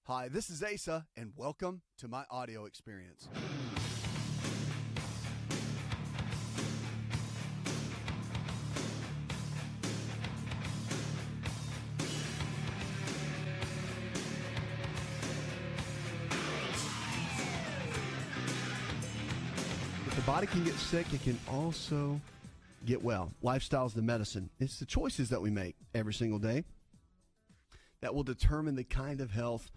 Hi, this is Asa, and welcome to my audio experience. If the body can get sick, it can also get well. Lifestyle's the medicine. It's the choices that we make every single day that will determine the kind of health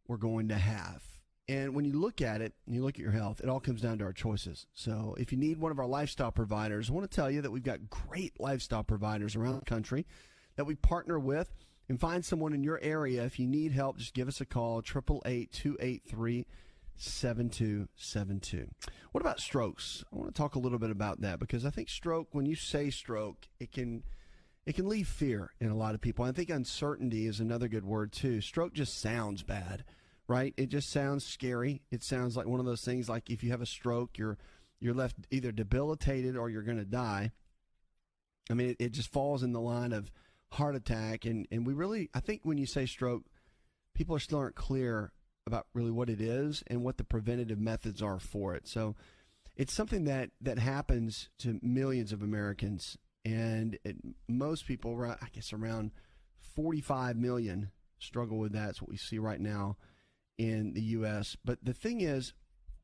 we're going to have. And when you look at it, and you look at your health, it all comes down to our choices. So if you need one of our lifestyle providers, I want to tell you that we've got great lifestyle providers around the country that we partner with. And find someone in your area. If you need help, just give us a call, 888-283-7272. What about strokes? I want to talk a little bit about that because I think stroke, when you say stroke, it can leave fear in a lot of people. I think uncertainty is another good word too. Stroke just sounds bad, right? It just sounds scary. It sounds like one of those things like if you have a stroke, you're left either debilitated or you're going to die. I mean, it just falls in the line of heart attack. And we really, I think when you say stroke, people still aren't clear about really what it is and what the preventative methods are for it. So it's something that happens to millions of Americans. And most people, I guess around 45 million, struggle with that. That's what we see right now in the U.S. But the thing is,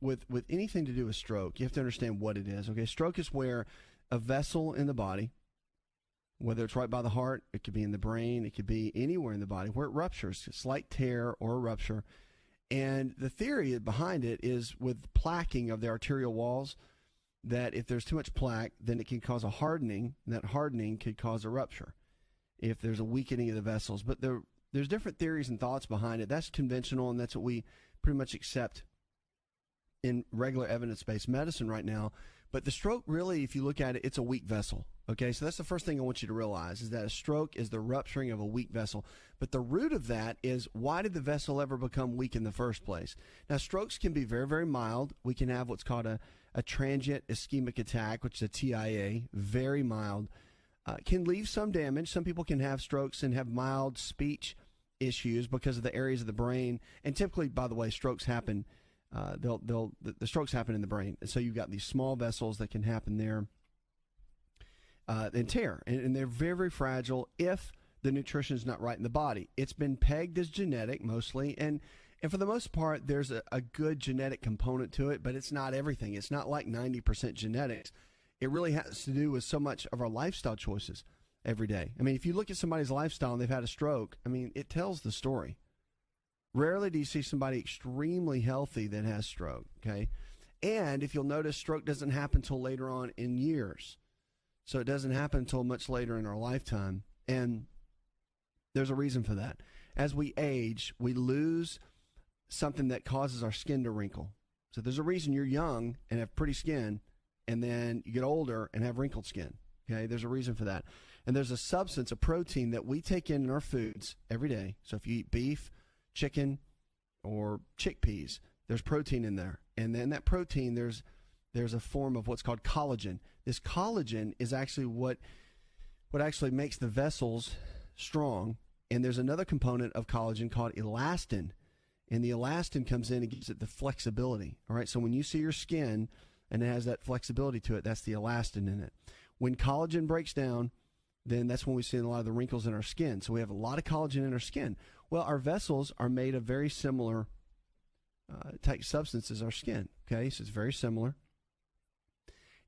with anything to do with stroke, you have to understand what it is. Okay, stroke is where a vessel in the body, whether it's right by the heart, it could be in the brain, it could be anywhere in the body, where it ruptures, a slight tear or a rupture. And the theory behind it is with plaquing of the arterial walls, that if there's too much plaque, then it can cause a hardening, and that hardening could cause a rupture if there's a weakening of the vessels. But there's different theories and thoughts behind it. That's conventional, and that's what we pretty much accept in regular evidence-based medicine right now. But the stroke, really, if you look at it, it's a weak vessel. Okay, so that's the first thing I want you to realize, is that a stroke is the rupturing of a weak vessel. But the root of that is, why did the vessel ever become weak in the first place? Now, strokes can be very, very mild. We can have what's called a transient ischemic attack, which is a TIA, very mild. Can leave some damage. Some people can have strokes and have mild speech issues because of the areas of the brain. And typically, by the way, strokes happen. The strokes happen in the brain. And so you've got these small vessels that can happen there and tear. And they're very, very fragile if the nutrition is not right in the body. It's been pegged as genetic mostly. And for the most part, there's a good genetic component to it, but it's not everything. It's not like 90% genetics. It really has to do with so much of our lifestyle choices every day. I mean, if you look at somebody's lifestyle and they've had a stroke, I mean, it tells the story. Rarely do you see somebody extremely healthy that has stroke, okay? And if you'll notice, stroke doesn't happen until later on in years. So it doesn't happen until much later in our lifetime. And there's a reason for that. As we age, we lose something that causes our skin to wrinkle. So there's a reason you're young and have pretty skin, and then you get older and have wrinkled skin. Okay, there's a reason for that. And there's a substance, a protein that we take in our foods every day. So if you eat beef, chicken, or chickpeas, there's protein in there. And then that protein, there's a form of what's called collagen. This collagen is actually what actually makes the vessels strong. And there's another component of collagen called elastin. And the elastin comes in and gives it the flexibility. All right, so when you see your skin and it has that flexibility to it, that's the elastin in it. When collagen breaks down, then that's when we see a lot of the wrinkles in our skin. So we have a lot of collagen in our skin. Well, our vessels are made of very similar type substance as our skin. Okay, so it's very similar.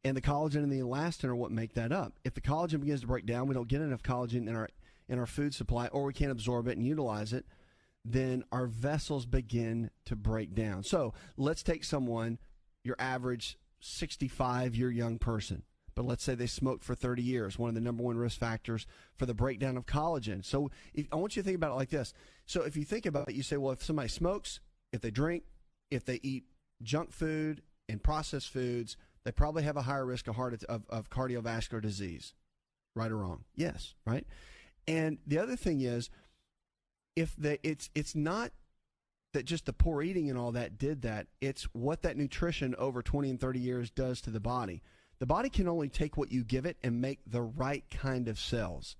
And the collagen and the elastin are what make that up. If the collagen begins to break down, we don't get enough collagen in our food supply, or we can't absorb it and utilize it, then our vessels begin to break down. So let's take someone, your average 65-year young person, but let's say they smoked for 30 years, one of the number one risk factors for the breakdown of collagen. So I want you to think about it like this. So if you think about it, you say, well, if somebody smokes, if they drink, if they eat junk food and processed foods, they probably have a higher risk of cardiovascular disease. Right or wrong? Yes, right? And the other thing is, it's not that just the poor eating and all that did that. It's what that nutrition over 20 and 30 years does to the body. The body can only take what you give it and make the right kind of cells.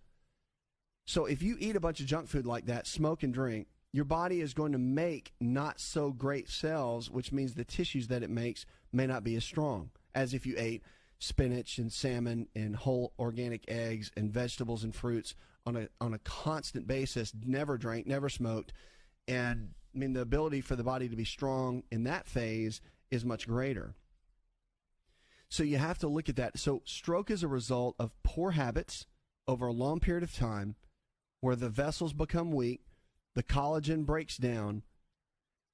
So if you eat a bunch of junk food like that, smoke and drink, your body is going to make not so great cells, which means the tissues that it makes may not be as strong as if you ate spinach and salmon and whole organic eggs and vegetables and fruits on a constant basis, never drank, never smoked. And I mean, the ability for the body to be strong in that phase is much greater. So you have to look at that. So stroke is a result of poor habits over a long period of time where the vessels become weak, the collagen breaks down,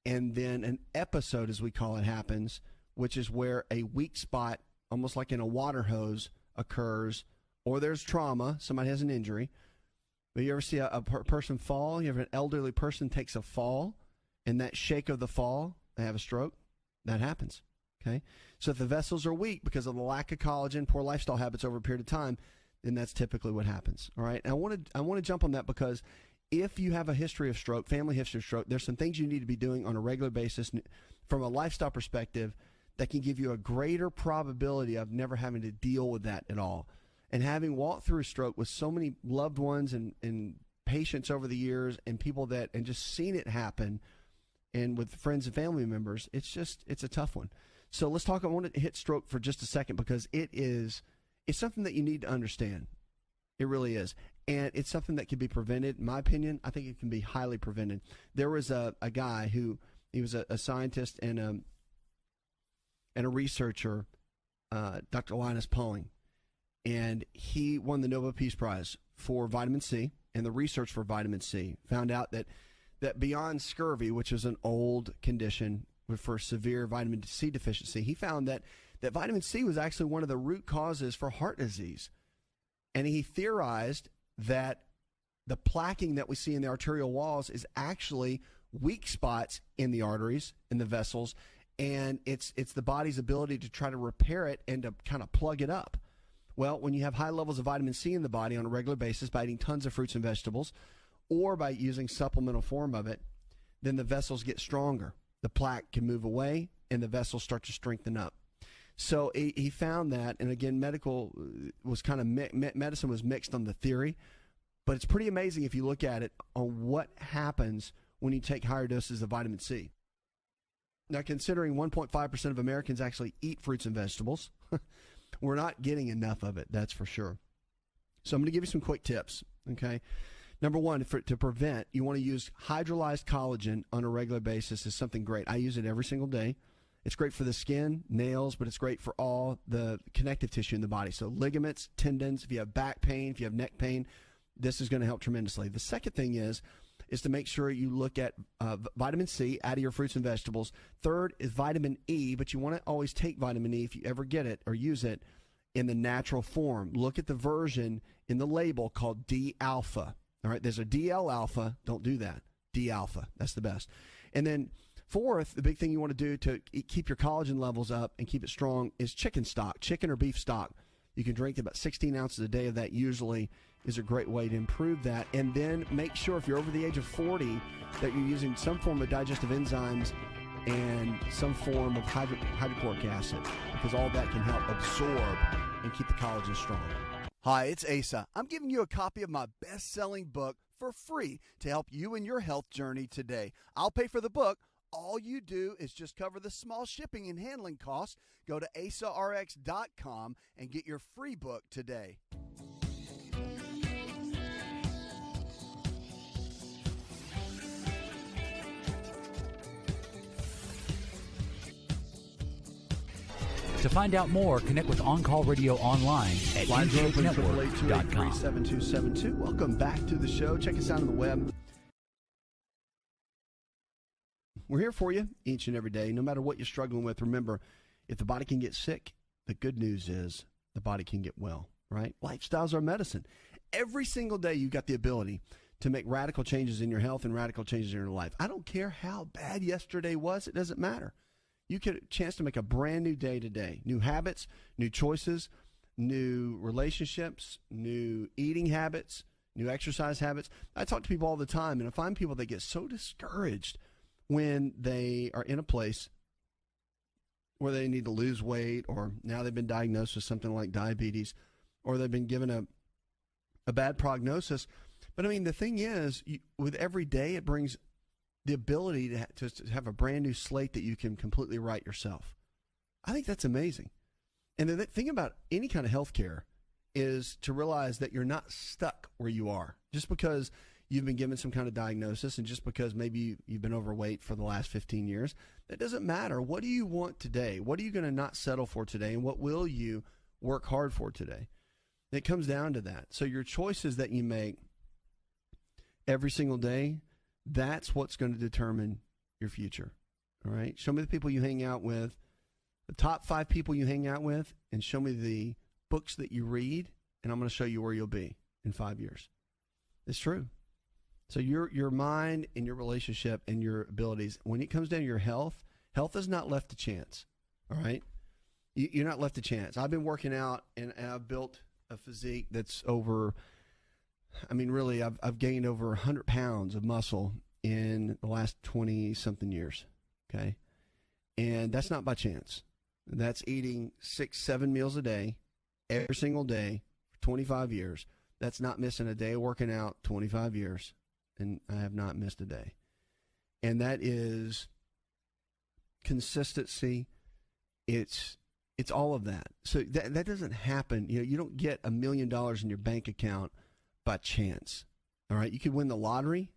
and then an episode, as we call it, happens, which is where a weak spot, almost like in a water hose, occurs, or there's trauma, somebody has an injury. But you ever see a person fall? You ever an elderly person takes a fall, and that shake of the fall, they have a stroke? That happens, okay? So if the vessels are weak because of the lack of collagen, poor lifestyle habits over a period of time, then that's typically what happens, all right? And I want to jump on that because if you have a history of stroke, family history of stroke, there's some things you need to be doing on a regular basis from a lifestyle perspective that can give you a greater probability of never having to deal with that at all. And having walked through a stroke with so many loved ones and patients over the years and people and just seen it happen and with friends and family members, it's a tough one. So let's talk. I want to hit stroke for just a second because it's something that you need to understand. It really is. And it's something that can be prevented. In my opinion, I think it can be highly prevented. There was a guy who, he was a scientist and a researcher, Dr. Linus Pauling, and he won the Nobel Peace Prize for vitamin C and the research for vitamin C. Found out that beyond scurvy, which is an old condition for severe vitamin C deficiency, he found that vitamin C was actually one of the root causes for heart disease. And he theorized that the plaquing that we see in the arterial walls is actually weak spots in the arteries, in the vessels, and it's the body's ability to try to repair it and to kind of plug it up. Well, when you have high levels of vitamin C in the body on a regular basis by eating tons of fruits and vegetables or by using supplemental form of it, then the vessels get stronger. The plaque can move away and the vessels start to strengthen up. So he found that, and again, medicine was mixed on the theory, but it's pretty amazing if you look at it on what happens when you take higher doses of vitamin C. Now, considering 1.5% of Americans actually eat fruits and vegetables, we're not getting enough of it, that's for sure. So I'm going to give you some quick tips, okay? Number one, to prevent, you want to use hydrolyzed collagen on a regular basis is something great. I use it every single day. It's great for the skin, nails, but it's great for all the connective tissue in the body. So ligaments, tendons, if you have back pain, if you have neck pain, this is going to help tremendously. The second thing is to make sure you look at vitamin C out of your fruits and vegetables. Third is vitamin E, but you want to always take vitamin E if you ever get it or use it in the natural form. Look at the version in the label called D-alpha. All right, there's a DL-alpha. Don't do that. D-alpha. That's the best. And then fourth, the big thing you want to do to keep your collagen levels up and keep it strong is chicken stock, chicken or beef stock. You can drink about 16 ounces a day of that usually is a great way to improve that. And then make sure if you're over the age of 40 that you're using some form of digestive enzymes and some form of hydrochloric acid because all that can help absorb and keep the collagen strong. Hi, it's Asa. I'm giving you a copy of my best-selling book for free to help you in your health journey today. I'll pay for the book. All you do is just cover the small shipping and handling costs. Go to asarx.com and get your free book today. To find out more, connect with On Call Radio online at newshapernetwork.com. Welcome back to the show. Check us out on the web. We're here for you each and every day, no matter what you're struggling with. Remember, if the body can get sick, the good news is the body can get well, right? Lifestyles are medicine. Every single day, you've got the ability to make radical changes in your health and radical changes in your life. I don't care how bad yesterday was. It doesn't matter. You get a chance to make a brand new day today. New habits, new choices, new relationships, new eating habits, new exercise habits. I talk to people all the time, and I find people that get so discouraged when they are in a place where they need to lose weight, or now they've been diagnosed with something like diabetes, or they've been given a bad prognosis. But I mean, the thing is, with every day, it brings the ability to have a brand new slate that you can completely write yourself. I think that's amazing. And the thing about any kind of healthcare is to realize that you're not stuck where you are just because you've been given some kind of diagnosis and just because maybe you've been overweight for the last 15 years. That doesn't matter. What do you want today? What are you going to not settle for today? And what will you work hard for today? It comes down to that. So your choices that you make every single day, that's what's going to determine your future. All right? Show me the people you hang out with, the top 5 people you hang out with, and show me the books that you read, and I'm going to show you where you'll be in 5 years. It's true. So your mind and your relationship and your abilities, when it comes down to your health is not left to chance. All right? You're not left to chance. I've been working out, and I've built a physique that's over, I mean, really, I've gained over 100 pounds of muscle in the last 20-something years, okay? And that's not by chance. That's eating 6-7 meals a day, every single day, for 25 years. That's not missing a day of working out, 25 years, and I have not missed a day. And that is consistency. It's all of that. So that doesn't happen. You don't get $1 million in your bank account by chance. All right, you could win the lottery,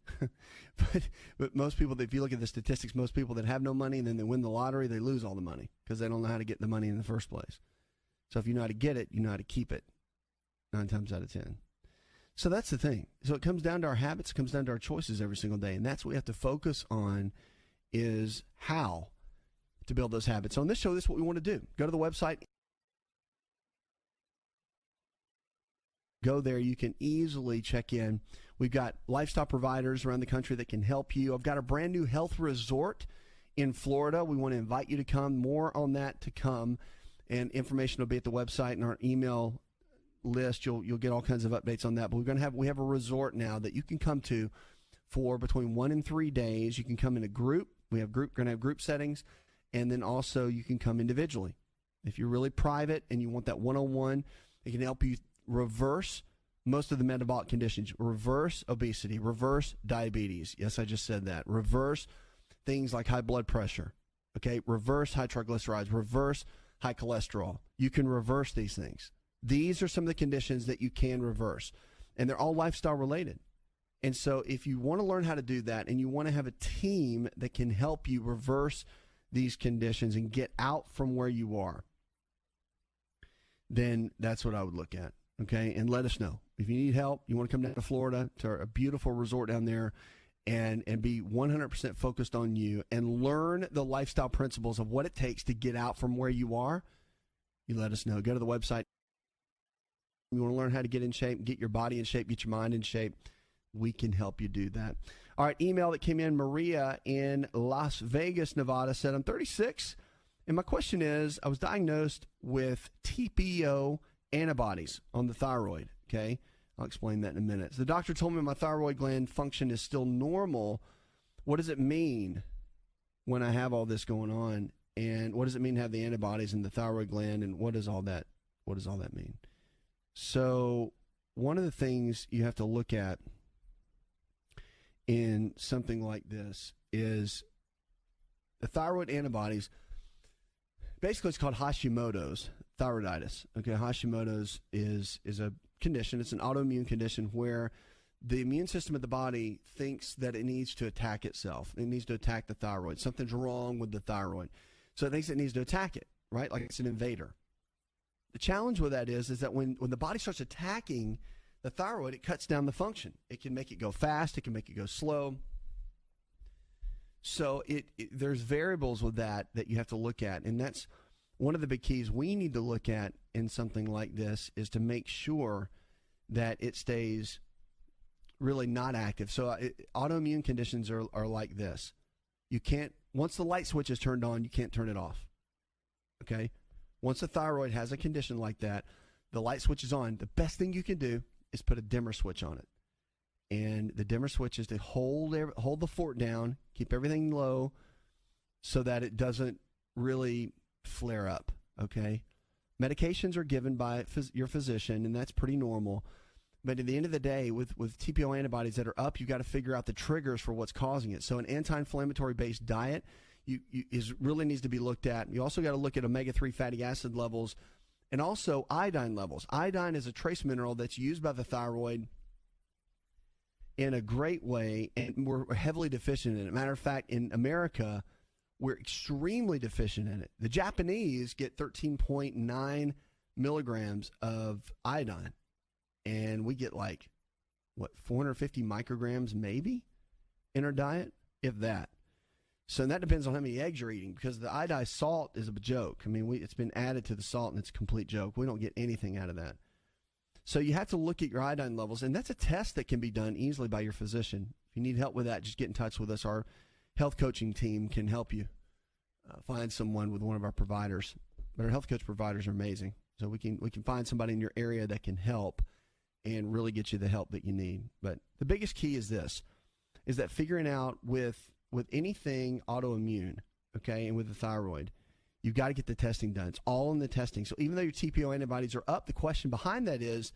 but most people, if you look at the statistics, most people that have no money and then they win the lottery, they lose all the money because they don't know how to get the money in the first place. So if you know how to get it, you know how to keep it 9 times out of 10. So that's the thing. So it comes down to our habits, it comes down to our choices every single day, and that's what we have to focus on is how to build those habits. So on this show, this is what we want to do. Go to the website. Go there. You can easily check in. We've got lifestyle providers around the country that can help you. I've got a brand new health resort in Florida. We want to invite you to come. More on that to come. And information will be at the website and our email list. You'll get all kinds of updates on that. But we have a resort now that you can come to for between 1 and 3 days. You can come in a group. We're going to have group settings. And then also you can come individually. If you're really private and you want that one-on-one, it can help you reverse most of the metabolic conditions, reverse obesity, reverse diabetes. Yes, I just said that. Reverse things like high blood pressure, okay? Reverse high triglycerides, reverse high cholesterol. You can reverse these things. These are some of the conditions that you can reverse, and they're all lifestyle related. And so if you want to learn how to do that and you want to have a team that can help you reverse these conditions and get out from where you are, then that's what I would look at. Okay, and let us know. If you need help, you want to come down to Florida to a beautiful resort down there and be 100% focused on you and learn the lifestyle principles of what it takes to get out from where you are, you let us know. Go to the website. You want to learn how to get in shape, get your body in shape, get your mind in shape, we can help you do that. All right, email that came in, Maria in Las Vegas, Nevada, said, I'm 36, and my question is, I was diagnosed with TPO antibodies on the thyroid, okay? I'll explain that in a minute. So the doctor told me my thyroid gland function is still normal. What does it mean when I have all this going on? And what does it mean to have the antibodies in the thyroid gland? And what does all that mean? So one of the things you have to look at in something like this is the thyroid antibodies. Basically, it's called Hashimoto's thyroiditis. Okay, Hashimoto's is a condition. It's an autoimmune condition where the immune system of the body thinks that it needs to attack itself. It needs to attack the thyroid. Something's wrong with the thyroid. So it thinks it needs to attack it, right? Like it's an invader. The challenge with that is that when the body starts attacking the thyroid, it cuts down the function. It can make it go fast. It can make it go slow. So there's variables with that you have to look at, and that's one of the big keys we need to look at in something like this is to make sure that it stays really not active. So autoimmune conditions are like this. You can't, once the light switch is turned on, you can't turn it off. Okay? Once the thyroid has a condition like that, the light switch is on. The best thing you can do is put a dimmer switch on it. And the dimmer switch is to hold the fort down, keep everything low so that it doesn't really flare up, okay? Medications are given by your physician, and that's pretty normal. But at the end of the day, with TPO antibodies that are up, you got to figure out the triggers for what's causing it. So an anti-inflammatory based diet really needs to be looked at. You also got to look at omega-3 fatty acid levels and also iodine levels. Iodine is a trace mineral that's used by the thyroid in a great way, and we're heavily deficient in it. Matter of fact, in America, we're extremely deficient in it. The Japanese get 13.9 milligrams of iodine, and we get 450 micrograms maybe in our diet, if that. So that depends on how many eggs you're eating, because the iodized salt is a joke. I mean, it's been added to the salt, and it's a complete joke. We don't get anything out of that. So you have to look at your iodine levels, and that's a test that can be done easily by your physician. If you need help with that, just get in touch with us. Our health coaching team can help you find someone with one of our providers. But our health coach providers are amazing. So we can find somebody in your area that can help and really get you the help that you need. But the biggest key is this, is that figuring out with anything autoimmune, okay, and with the thyroid, you've got to get the testing done. It's all in the testing. So even though your TPO antibodies are up, the question behind that is,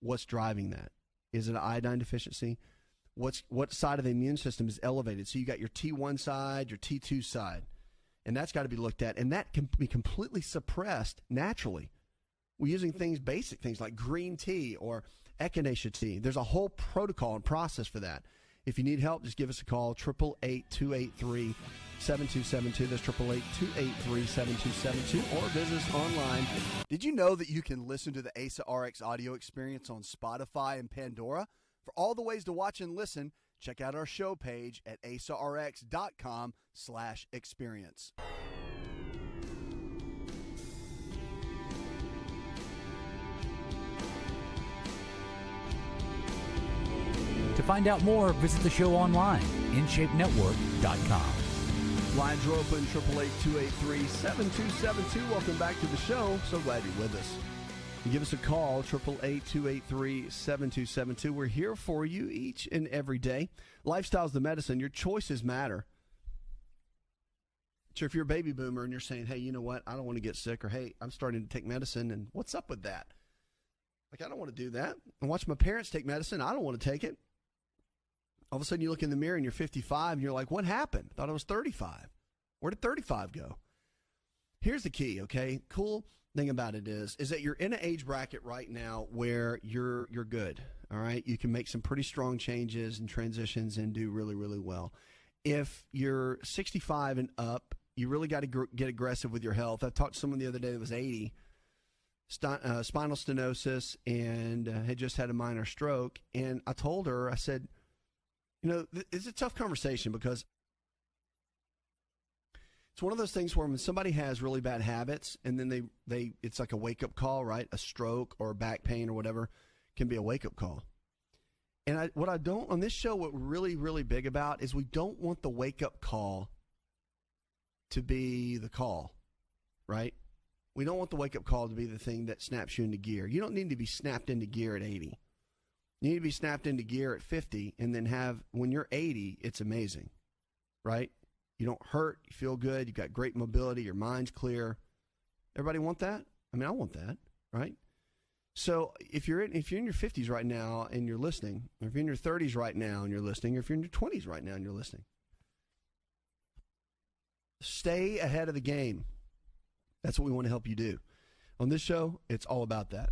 what's driving that? Is it an iodine deficiency? What side of the immune system is elevated? So you got your T1 side, your T2 side, and that's got to be looked at. And that can be completely suppressed naturally. We're using basic things like green tea or echinacea tea. There's a whole protocol and process for that. If you need help, just give us a call, 888-283-7272. That's 888-283-7272, or visit us online. Did you know that you can listen to the Asa Rx audio experience on Spotify and Pandora? For all the ways to watch and listen, check out our show page at asarx.com/experience. To find out more, visit the show online, InShapeNetwork.com. Lines are open, 888-283-7272. Welcome back to the show. So glad you're with us. You give us a call, 888-283-7272. We're here for you each and every day. Lifestyle's the medicine. Your choices matter. So if you're a baby boomer and you're saying, hey, you know what? I don't want to get sick, or hey, I'm starting to take medicine, and what's up with that? I don't want to do that. And watch my parents take medicine. I don't want to take it. All of a sudden you look in the mirror and you're 55 and you're like, what happened? I thought I was 35. Where did 35 go? Here's the key, okay? Cool thing about it is that you're in an age bracket right now where you're good, all right? You can make some pretty strong changes and transitions and do really, really well. If you're 65 and up, you really got to get aggressive with your health. I talked to someone the other day that was 80, spinal stenosis, and had just had a minor stroke. And I told her, I said, it's a tough conversation because it's one of those things where when somebody has really bad habits and then it's like a wake-up call, right? A stroke or back pain or whatever can be a wake-up call. And what we're really, really big about is we don't want the wake-up call to be the call, right? We don't want the wake-up call to be the thing that snaps you into gear. You don't need to be snapped into gear at 80. You need to be snapped into gear at 50, and then when you're 80, it's amazing, right? You don't hurt, you feel good, you got great mobility, your mind's clear. Everybody want that? I mean, I want that, right? So if you're in your 50s right now and you're listening, or if you're in your 30s right now and you're listening, or if you're in your 20s right now and you're listening, stay ahead of the game. That's what we want to help you do. On this show, it's all about that.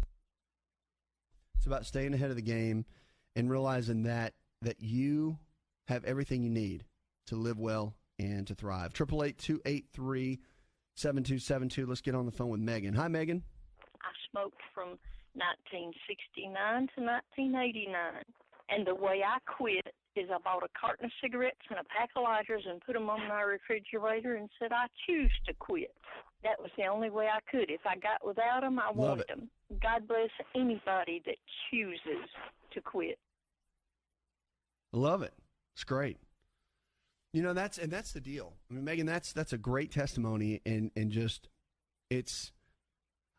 It's about staying ahead of the game and realizing that you have everything you need to live well and to thrive. 888-283-7272. Let's get on the phone with Megan. Hi, Megan. I smoked from 1969 to 1989. And the way I quit is I bought a carton of cigarettes and a pack of lighters and put them on my refrigerator and said, I choose to quit. That was the only way I could. If I got without them, I wanted them. God bless anybody that chooses to quit. Love it. It's great. That's the deal. I mean, Megan, that's a great testimony, and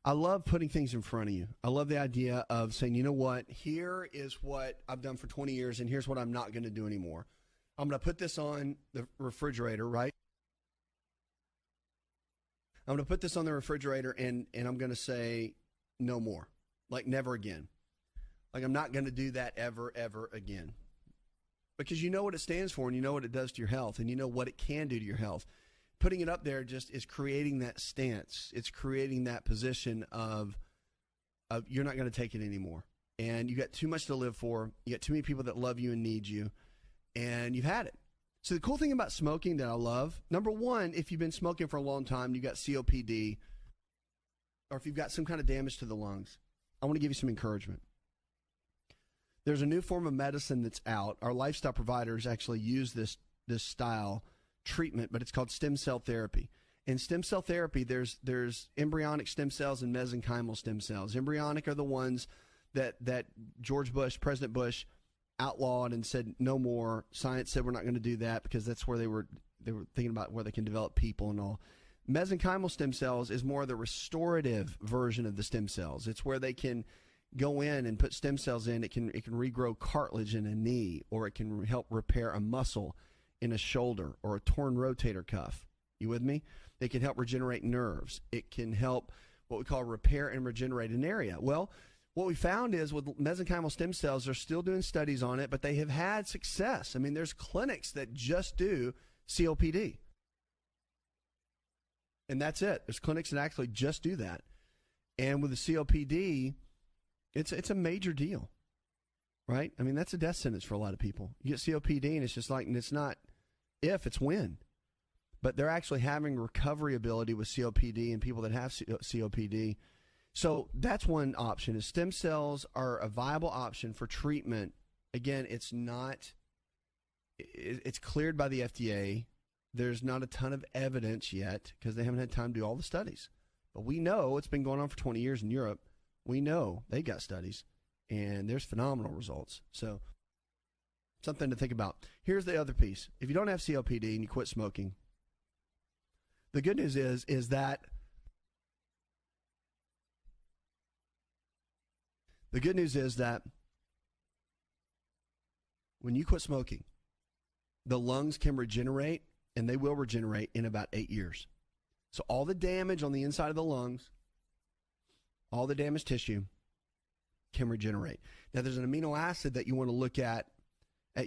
I love putting things in front of you. I love the idea of saying, you know what, here is what I've done for 20 years, and here's what I'm not going to do anymore. I'm going to put this on the refrigerator, right? I'm going to put this on the refrigerator, and I'm going to say no more, like never again. Like, I'm not going to do that ever, ever again. Because you know what it stands for and you know what it does to your health and you know what it can do to your health. Putting it up there just is creating that stance. It's creating that position of you're not going to take it anymore. And you got too much to live for. You got too many people that love you and need you. And you've had it. So the cool thing about smoking that I love, number one, if you've been smoking for a long time, you got COPD, or if you've got some kind of damage to the lungs, I want to give you some encouragement. There's a new form of medicine that's out. Our lifestyle providers actually use this style treatment, but it's called stem cell therapy. In stem cell therapy, there's embryonic stem cells and mesenchymal stem cells. Embryonic are the ones that President Bush, outlawed and said no more. Science said we're not going to do that because that's where they were thinking about where they can develop people and all. Mesenchymal stem cells is more the restorative version of the stem cells. It's where they can go in and put stem cells in. It can regrow cartilage in a knee, or it can help repair a muscle in a shoulder or a torn rotator cuff. You with me? It can help regenerate nerves. It can help what we call repair and regenerate an area. Well, what we found is with mesenchymal stem cells, they're still doing studies on it, but they have had success. I mean, there's clinics that just do COPD. And that's it. There's clinics that actually just do that. And with the COPD, it's a major deal, right? I mean, that's a death sentence for a lot of people. You get COPD, and it's just like, and it's not if, it's when. But they're actually having recovery ability with COPD and people that have COPD. So that's one option, is stem cells are a viable option for treatment. Again, it's cleared by the FDA. There's not a ton of evidence yet because they haven't had time to do all the studies. But we know it's been going on for 20 years in Europe. We know they got studies, and there's phenomenal results. So something to think about. Here's the other piece. If you don't have COPD and you quit smoking, the good news is that when you quit smoking, the lungs can regenerate, and they will regenerate in about 8 years. So all the damage on the inside of the lungs, all the damaged tissue can regenerate. Now, there's an amino acid that you want to look at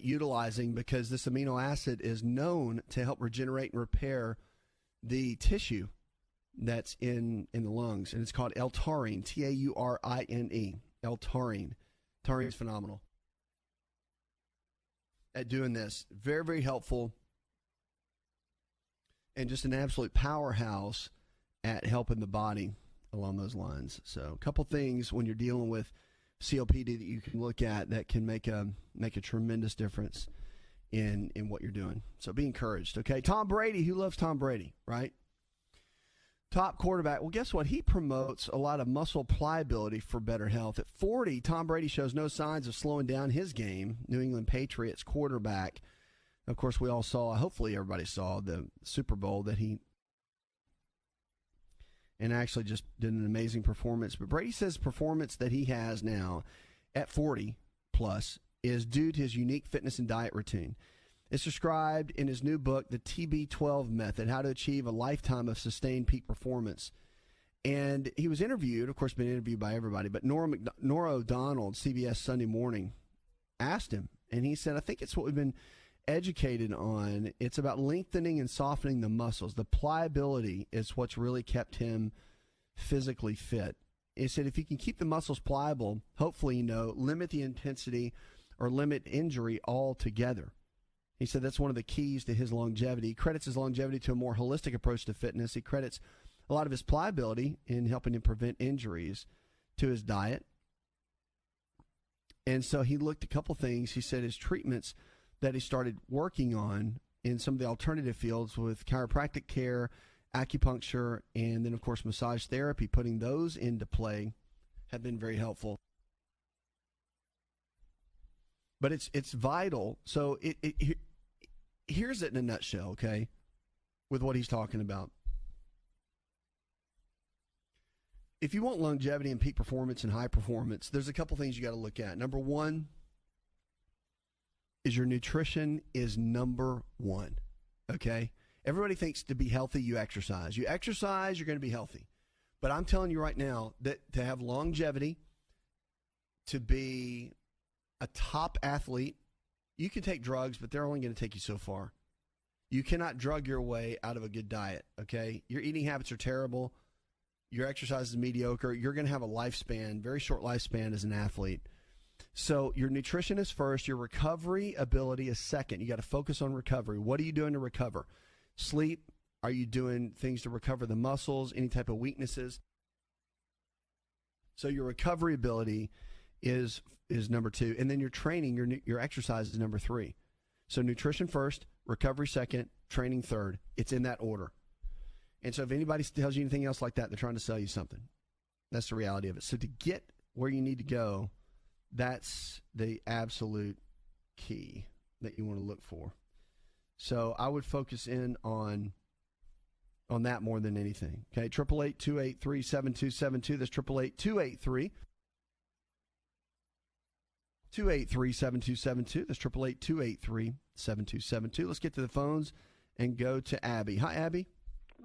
utilizing, because this amino acid is known to help regenerate and repair the tissue that's in the lungs, and it's called L-taurine, Taurine. L-taurine. Taurine is phenomenal at doing this. Very, very helpful, and just an absolute powerhouse at helping the body along those lines. So a couple things when you're dealing with COPD that you can look at that can make a tremendous difference in what you're doing. So be encouraged, okay? Tom Brady, who loves Tom Brady, right? Top quarterback. Well, guess what? He promotes a lot of muscle pliability for better health. At 40, Tom Brady shows no signs of slowing down his game. New England Patriots quarterback. Of course, we all saw, hopefully everybody saw the Super Bowl that he, and actually just did an amazing performance. But Brady says performance that he has now at 40 plus is due to his unique fitness and diet routine. It's described in his new book, The TB12 Method, How to Achieve a Lifetime of Sustained Peak Performance. And he was interviewed, of course, been interviewed by everybody, but Nora O'Donnell, CBS Sunday Morning, asked him, and he said, I think it's what we've been educated on. It's about lengthening and softening the muscles. The pliability is what's really kept him physically fit. He said if you can keep the muscles pliable, hopefully, limit the intensity or limit injury altogether. He said that's one of the keys to his longevity. He credits his longevity to a more holistic approach to fitness. He credits a lot of his pliability in helping him prevent injuries to his diet. And so he looked at a couple things. He said his treatments that he started working on in some of the alternative fields with chiropractic care, acupuncture, and then, of course, massage therapy, putting those into play have been very helpful. But it's vital. So here's it in a nutshell, okay, with what he's talking about. If you want longevity and peak performance and high performance, there's a couple things you got to look at. Number one is your nutrition is number one, okay? Everybody thinks to be healthy, you exercise. You exercise, you're going to be healthy. But I'm telling you right now that to have longevity, to be a top athlete, you can take drugs, but they're only going to take you so far. You cannot drug your way out of a good diet, okay? Your eating habits are terrible. Your exercise is mediocre. You're going to have a lifespan, very short lifespan as an athlete. So your nutrition is first. Your recovery ability is second. You got to focus on recovery. What are you doing to recover? Sleep. Are you doing things to recover the muscles, any type of weaknesses? So your recovery ability is number two. And then your training, your exercise is number three. So nutrition first, recovery second, training third. It's in that order. And so if anybody tells you anything else like that, they're trying to sell you something. That's the reality of it. So to get where you need to go, that's the absolute key that you want to look for. So I would focus in on that more than anything. Okay, 888-283-7272. That's 888-283-7272. That's 888-283-7272. Let's get to the phones and go to Abby. Hi, Abby.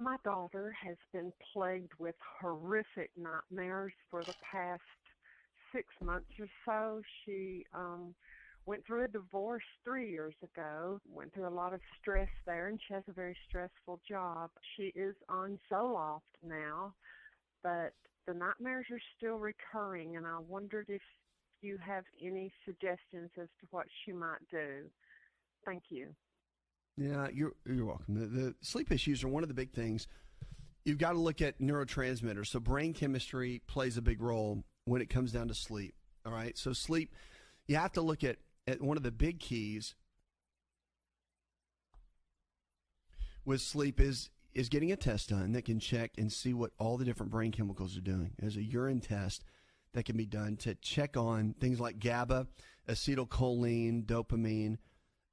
My daughter has been plagued with horrific nightmares for the past 6 months or so. She went through a divorce 3 years ago, went through a lot of stress there, and she has a very stressful job. She is on Zoloft now, but the nightmares are still recurring, and I wondered if you have any suggestions as to what she might do. Thank you. Yeah, you're welcome. The sleep issues are one of the big things. You've got to look at neurotransmitters. So brain chemistry plays a big role when it comes down to sleep. All right. So sleep, you have to look at one of the big keys with sleep is getting a test done that can check and see what all the different brain chemicals are doing. There's a urine test that can be done to check on things like GABA, acetylcholine, dopamine.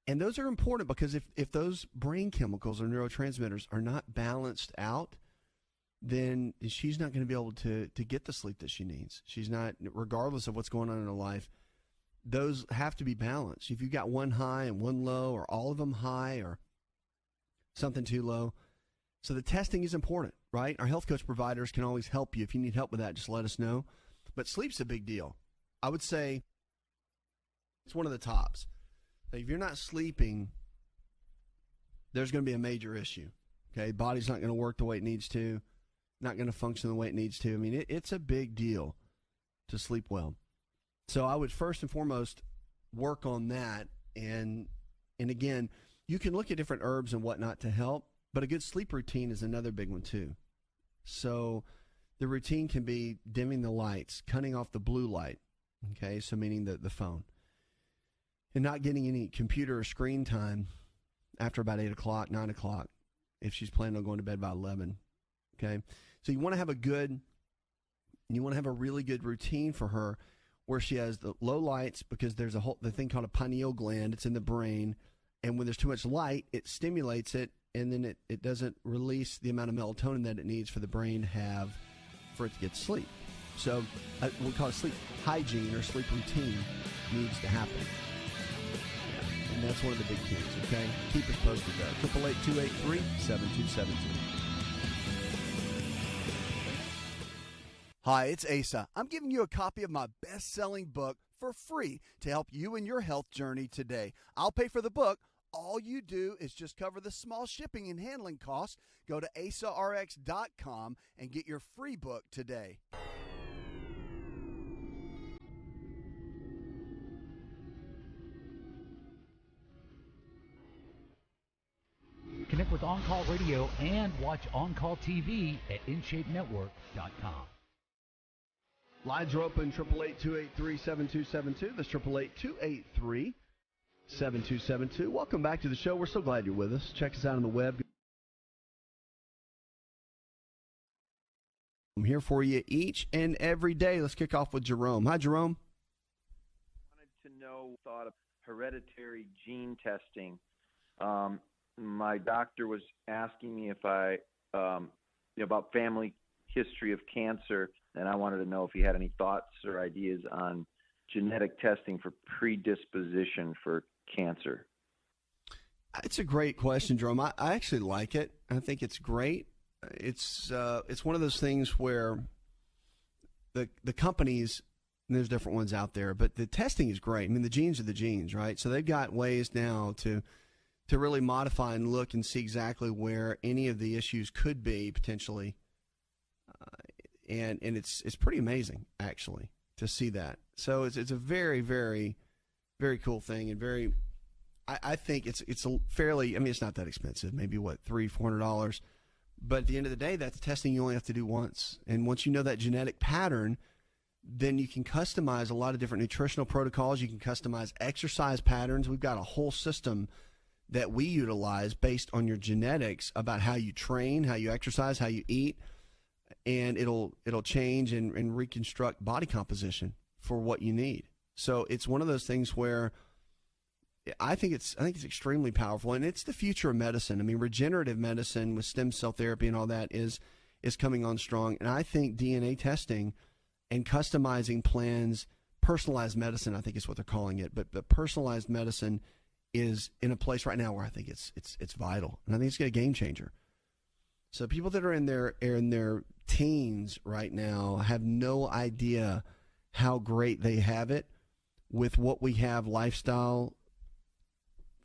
And those are important because if those brain chemicals or neurotransmitters are not balanced out, then she's not going to be able to get the sleep that she needs. She's not, regardless of what's going on in her life, those have to be balanced. If you've got one high and one low, or all of them high, or something too low. So the testing is important, right? Our health coach providers can always help you. If you need help with that, just let us know. But sleep's a big deal. I would say it's one of the tops. If you're not sleeping, there's going to be a major issue. Okay, body's not going to work the way it needs to, not going to function the way it needs to. I mean, it's a big deal to sleep well. So I would first and foremost work on that. And again, you can look at different herbs and whatnot to help, but a good sleep routine is another big one too. So the routine can be dimming the lights, cutting off the blue light, okay, so meaning the phone, and not getting any computer or screen time after about 8 o'clock, 9 o'clock, if she's planning on going to bed by 11, okay? So you want to have a really good routine for her where she has the low lights, because there's the thing called a pineal gland. It's in the brain, and when there's too much light, it stimulates it, and then it doesn't release the amount of melatonin that it needs for the brain to have for it to get sleep. So we call it sleep hygiene or sleep routine needs to happen. And that's one of the big keys, okay? Keep us posted there. 888-283-7272. Hi, it's Asa. I'm giving you a copy of my best-selling book for free to help you in your health journey today. I'll pay for the book. All you do is just cover the small shipping and handling costs. Go to asarx.com and get your free book today. Connect with On Call Radio and watch On Call TV at InShapeNetwork.com. Lines are open, 888-283-7272. That's 888-283-7272. Welcome back to the show. We're so glad you're with us. Check us out on the web. I'm here for you each and every day. Let's kick off with Jerome. Hi, Jerome. I wanted to know thought of hereditary gene testing. My doctor was asking me if about family history of cancer, and I wanted to know if he had any thoughts or ideas on genetic testing for predisposition for cancer. It's a great question, Jerome. I actually like it. I think it's great. It's one of those things where the companies And there's different ones out there, but the testing is great. I mean, the genes are the genes, right? So they've got ways now to really modify and look and see exactly where any of the issues could be potentially, and it's pretty amazing actually to see that. So it's a very, very, very cool thing, and very, I think it's a fairly, I mean, it's not that expensive, maybe what, $300-$400, but at the end of the day, that's testing you only have to do once, and once you know that genetic pattern, then you can customize a lot of different nutritional protocols. You can customize exercise patterns. We've got a whole system that we utilize based on your genetics about how you train, how you exercise, how you eat, and it'll change and reconstruct body composition for what you need. So it's one of those things where I think it's extremely powerful, and it's the future of medicine. I mean, regenerative medicine with stem cell therapy and all that is coming on strong, and I think DNA testing and customizing plans, personalized medicine, I think is what they're calling it, but personalized medicine is in a place right now where I think it's vital, and I think it's a game changer. So people that are in their teens right now have no idea how great they have it with what we have from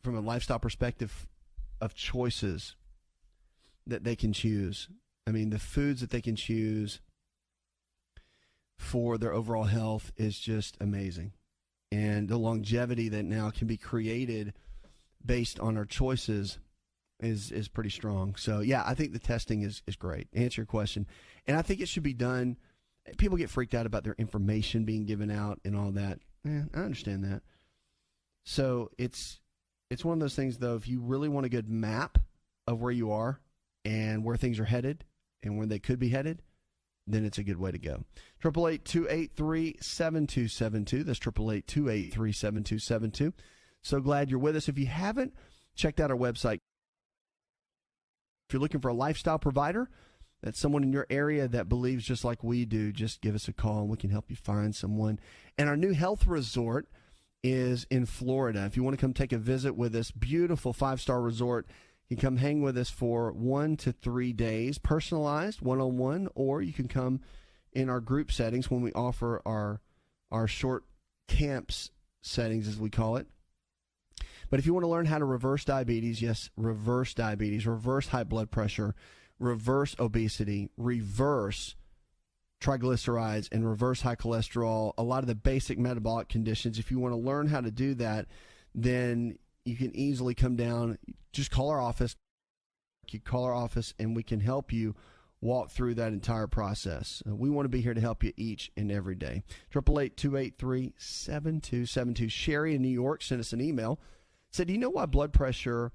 a lifestyle perspective of choices that they can choose. I mean, the foods that they can choose for their overall health is just amazing. And the longevity that now can be created based on our choices is pretty strong. So, yeah, I think the testing is great. Answer your question. And I think it should be done. People get freaked out about their information being given out and all that. I understand that. So it's one of those things, though, if you really want a good map of where you are and where things are headed and where they could be headed, then it's a good way to go. 888-283-7272. That's 888-283-7272. So glad you're with us. If you haven't checked out our website, if you're looking for a lifestyle provider, that's someone in your area that believes just like we do, just give us a call and we can help you find someone. And our new health resort is in Florida. If you want to come take a visit with us, beautiful 5-star resort, you can come hang with us for 1 to 3 days, personalized, one-on-one, or you can come in our group settings when we offer our short camps settings, as we call it. But if you want to learn how to reverse diabetes, yes, reverse diabetes, reverse high blood pressure, reverse obesity, reverse triglycerides, and reverse high cholesterol, a lot of the basic metabolic conditions, if you want to learn how to do that, then you can easily come down. Just call our office. You call our office, and we can help you walk through that entire process. We want to be here to help you each and every day. 888-283-7272. Sherry in New York sent us an email. Said, do you know why blood pressure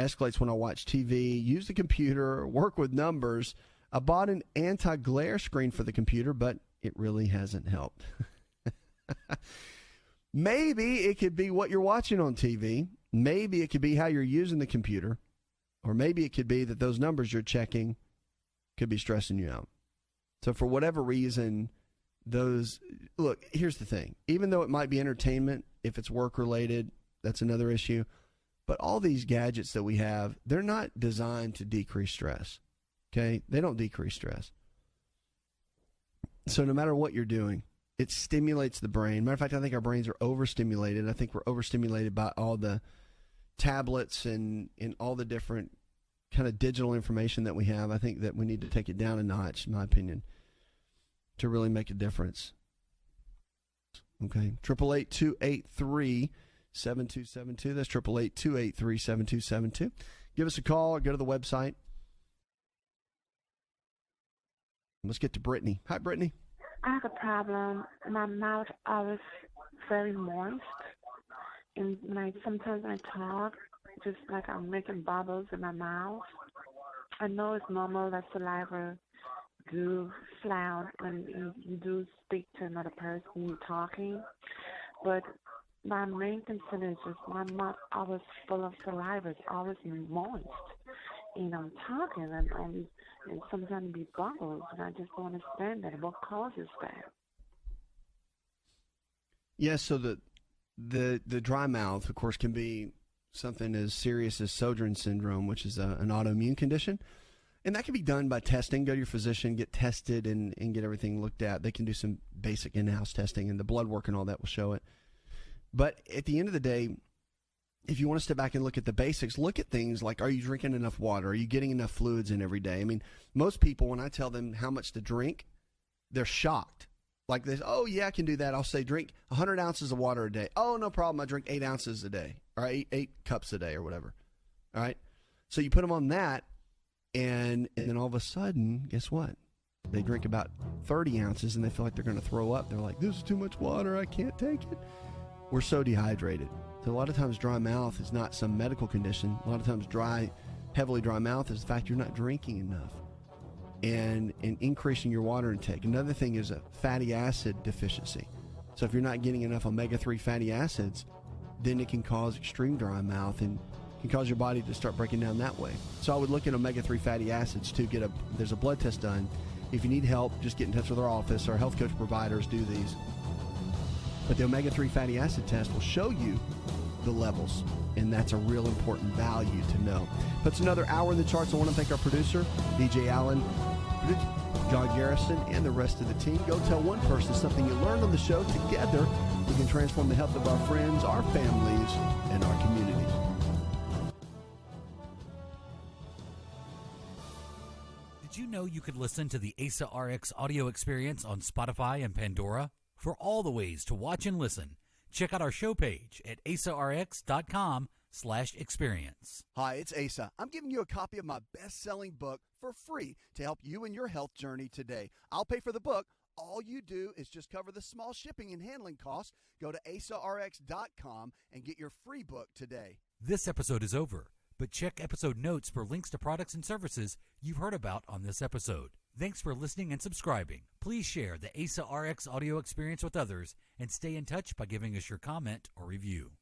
escalates when I watch TV, use the computer, work with numbers? I bought an anti-glare screen for the computer, but it really hasn't helped. Maybe it could be what you're watching on TV. Maybe it could be how you're using the computer. Or maybe it could be that those numbers you're checking could be stressing you out. So for whatever reason, look, here's the thing. Even though it might be entertainment, if it's work-related, that's another issue. But all these gadgets that we have, they're not designed to decrease stress. Okay? They don't decrease stress. So no matter what you're doing, it stimulates the brain. Matter of fact, I think our brains are overstimulated. I think we're overstimulated by all the tablets and all the different kind of digital information that we have. I think that we need to take it down a notch, in my opinion, to really make a difference. Okay? 888-283-7272. That's 888-283-7272. Give us a call or go to the website. Let's get to Brittany. Hi, Brittany. I have a problem. My mouth always very moist, and sometimes when I talk, just like I'm making bubbles in my mouth. I know it's normal that saliva do flout when you do speak to another person, you're talking, but my main concern is just my mouth always full of saliva, it's always moist, and I'm talking and sometimes be bubbles, and I just don't understand that. What causes that? Yes, so the dry mouth, of course, can be something as serious as Sjogren's syndrome, which is an autoimmune condition. And that can be done by testing. Go to your physician, get tested, and get everything looked at. They can do some basic in-house testing, and the blood work and all that will show it. But at the end of the day, if you want to step back and look at the basics, look at things like, are you drinking enough water? Are you getting enough fluids in every day? I mean, most people, when I tell them how much to drink, they're shocked. Like this, oh, yeah, I can do that. I'll say drink 100 ounces of water a day. Oh, no problem. I drink 8 ounces a day, or eight cups a day or whatever. All right? So you put them on that, and then all of a sudden, guess what? They drink about 30 ounces, and they feel like they're going to throw up. They're like, this is too much water. I can't take it. We're so dehydrated. So a lot of times dry mouth is not some medical condition. A lot of times heavily dry mouth is the fact you're not drinking enough. And increasing your water intake. Another thing is a fatty acid deficiency. So if you're not getting enough omega-3 fatty acids, then it can cause extreme dry mouth and can cause your body to start breaking down that way. So I would look at omega-3 fatty acids to there's a blood test done. If you need help, just get in touch with our office. Our health coach providers do these. But the omega-3 fatty acid test will show you the levels, and that's a real important value to know. Puts another hour in the charts. I want to thank our producer, DJ Allen, John Garrison, and the rest of the team. Go tell one person something you learned on the show. Together, we can transform the health of our friends, our families, and our communities. Did you know you could listen to the Asa Rx audio experience on Spotify and Pandora? For all the ways to watch and listen, check out our show page at asarx.com/experience. Hi, it's Asa. I'm giving you a copy of my best-selling book for free to help you in your health journey today. I'll pay for the book. All you do is just cover the small shipping and handling costs. Go to asarx.com and get your free book today. This episode is over, but check episode notes for links to products and services you've heard about on this episode. Thanks for listening and subscribing. Please share the Asa Rx audio experience with others and stay in touch by giving us your comment or review.